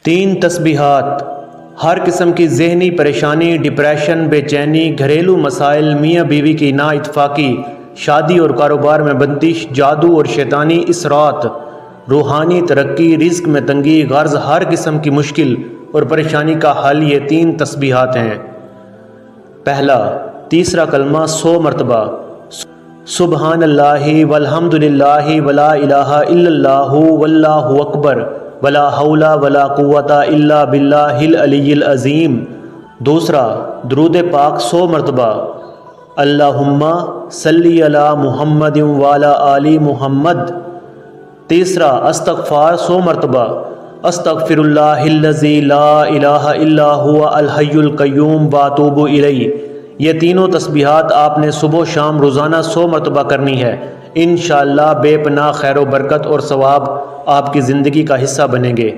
3 تسبیحات ہر قسم کی ذہنی پریشانی، ڈپریشن، بے چینی، گھریلو مسائل، میاں بیوی کی نا اتفاقی، شادی اور کاروبار میں بندش، جادو اور شیطانی اثرات، روحانی ترقی، رزق میں تنگی، غرض ہر قسم کی مشکل اور پریشانی کا حل یہ 3 تسبیحات ہیں۔ پہلا، تیسرا کلمہ 100 مرتبہ سبحان اللہ والحمد للہ ولا الہ الا اللہ واللہ اکبر ولا حول ولا قوت الا باللہ العلی العظیم۔ دوسرا، درود پاک 100 مرتبہ اللہم صلی علی محمد وعلی آل محمد۔ تیسرا، استغفار 100 مرتبہ استغفر اللہ الذی لا الہ الا هو الحی القیوم واتوب الیہ۔ یہ تینوں تسبیحات آپ نے صبح و شام روزانہ 100 مرتبہ کرنی ہے۔ انشاءاللہ بے پناہ خیر و برکت اور ثواب آپ کی زندگی کا حصہ بنیں گے۔